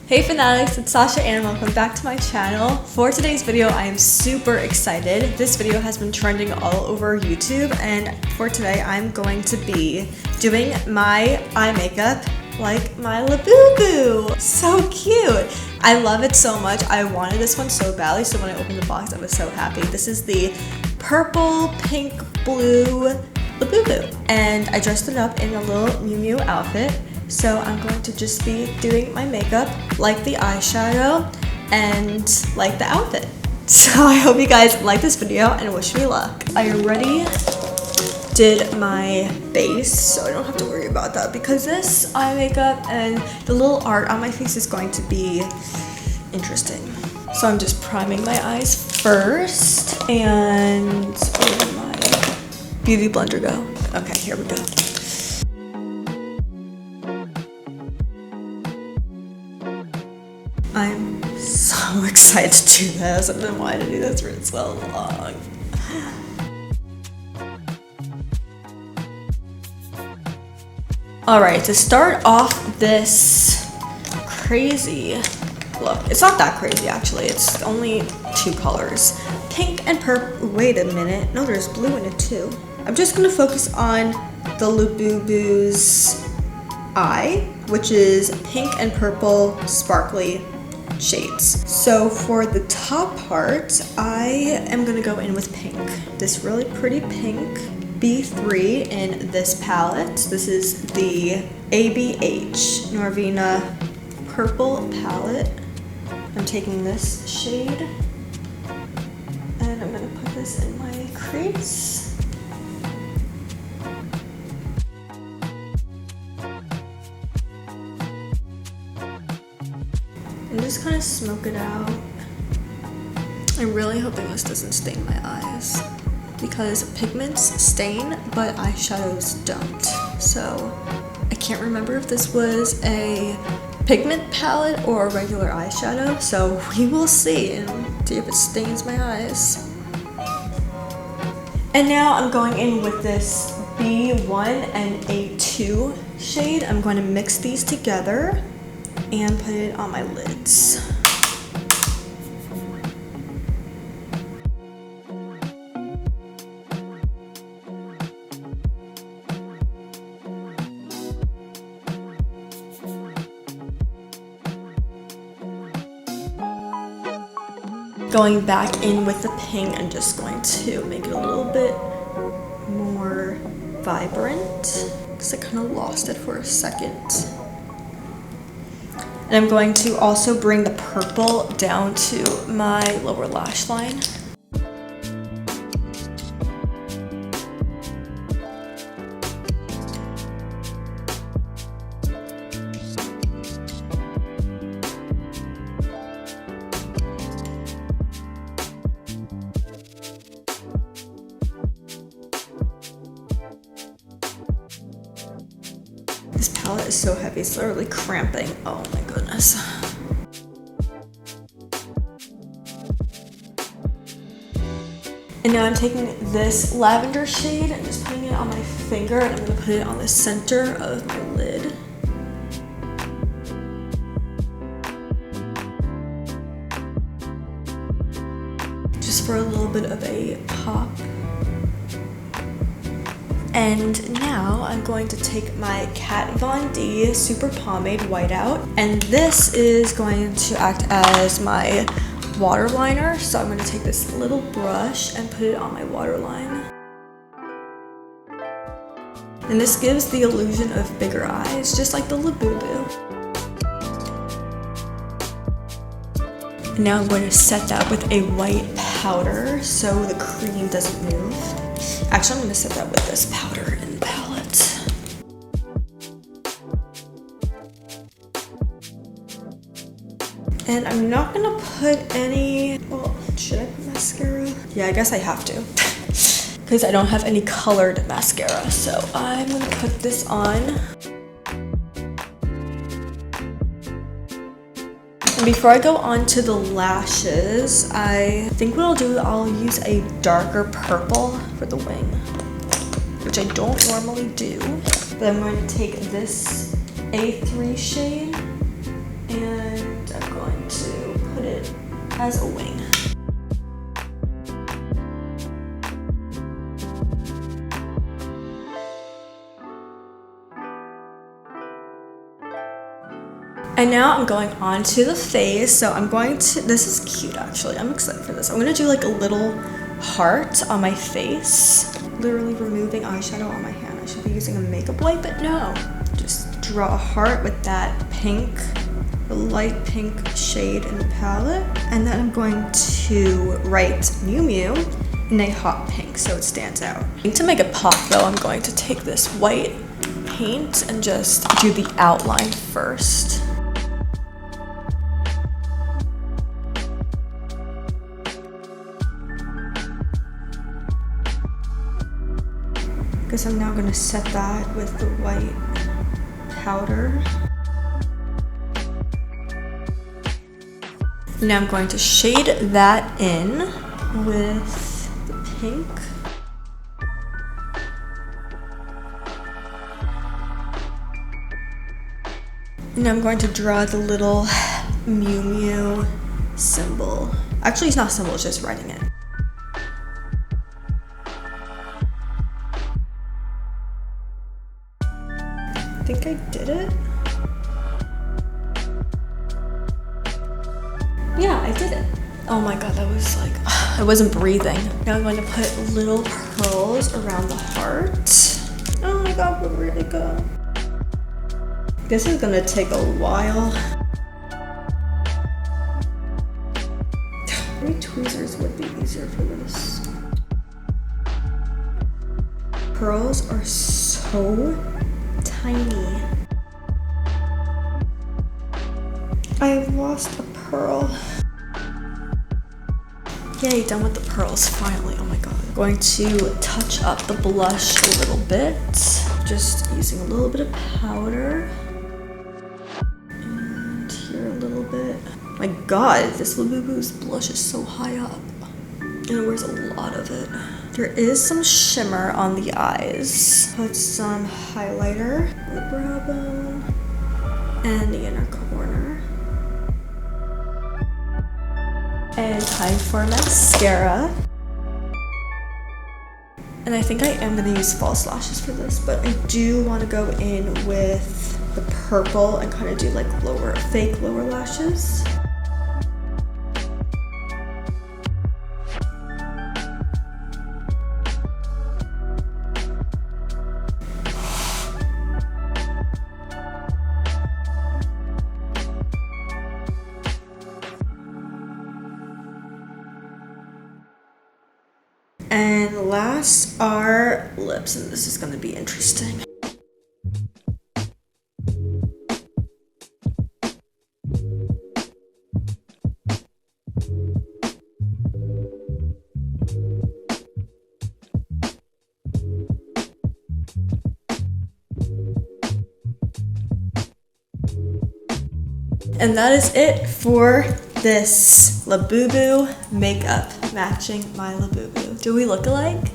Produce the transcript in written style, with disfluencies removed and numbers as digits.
Hey fANNE-atics, it's Sasha and welcome back to my channel. For today's video, I am super excited. This video has been trending all over YouTube, and for today I'm going to be doing my eye makeup like my LABUBU. So cute. I love it so much. I wanted this one so badly, so when I opened the box I was so happy. This is the purple, pink, blue LABUBU, and I dressed it up in a little Miu Miu outfit. So I'm going to just be doing my makeup like the eyeshadow and like the outfit. So I hope you guys like this video and wish me luck. I already did my base, so I don't have to worry about that because this eye makeup and the little art on my face is going to be interesting. So I'm just priming my eyes first, and where did my beauty blender go? Okay, here we go. I'm so excited to do this. I've been wanting to do this for so long. Alright, to start off this crazy look. It's not that crazy actually. It's only two colors. Pink and purple. Wait a minute. No, there's blue in it too. I'm just going to focus on the LABUBU's eye, which is pink and purple sparkly shades. So for the top part, I am gonna go in with pink. This really pretty pink B3 in this palette. This is the ABH Norvina purple palette. I'm taking this shade and I'm gonna put this in my crease. And just kind of smoke it out. I'm really hoping this doesn't stain my eyes because pigments stain, but eyeshadows don't. So I can't remember if this was a pigment palette or a regular eyeshadow, so we will see and see if it stains my eyes. And now I'm going in with this B1 and A2 shade. I'm going to mix these together and put it on my lids. Going back in with the pink, I'm just going to make it a little bit more vibrant because I kind of lost it for a second. And I'm going to also bring the purple down to my lower lash line. This palette is so heavy, it's literally cramping. Oh my goodness. And now I'm taking this lavender shade and just putting it on my finger, and I'm going to put it on the center of my lid. Just for a little bit of a pop. And now I'm going to take my Kat Von D Super Pomade Whiteout, and this is going to act as my waterliner. So I'm going to take this little brush and put it on my waterline. And this gives the illusion of bigger eyes, just like the LABUBU. And now I'm going to set that with a white powder so the cream doesn't move. Actually, I'm going to set that with this powder in the palette. And I'm not going to put any, well, should I put mascara? Yeah, I guess I have to because I don't have any colored mascara. So I'm going to put this on. And before I go on to the lashes, I think what I'll do, I'll use a darker purple for the wing, which I don't normally do. But I'm going to take this A3 shade and has a wing. And now I'm going on to the face. So I'm going to, this is cute actually. I'm excited for this. I'm gonna do like a little heart on my face. Literally removing eyeshadow on my hand. I should be using a makeup wipe, but no. Just draw a heart with that pink, the light pink shade in the palette. And then I'm going to write Miu Miu in a hot pink so it stands out. To make it pop though, I'm going to take this white paint and just do the outline first. Because I'm now going to set that with the white powder. Now I'm going to shade that in with the pink. And I'm going to draw the little Miu Miu symbol. Actually, it's not a symbol, it's just writing it. I think I did it. Yeah, I did it. Oh my god, that was like, I wasn't breathing. Now I'm going to put little pearls around the heart. Oh my god, where did it go? This is gonna take a while. Maybe tweezers would be easier for this. Pearls are so tiny. I lost a pearl. Yay, done with the pearls finally. Oh my god. I'm going to touch up the blush a little bit. Just using a little bit of powder. And here a little bit. My god, this LABUBU's blush is so high up. And it wears a lot of it. There is some shimmer on the eyes. Put some highlighter on the brow bone and the inner corner. And time for mascara. And I think I am gonna use false lashes for this, but I do want to go in with the purple and kind of do like fake lower lashes. And last are lips, and this is going to be interesting. And that is it for this LABUBU makeup matching my LABUBU. Do we look alike?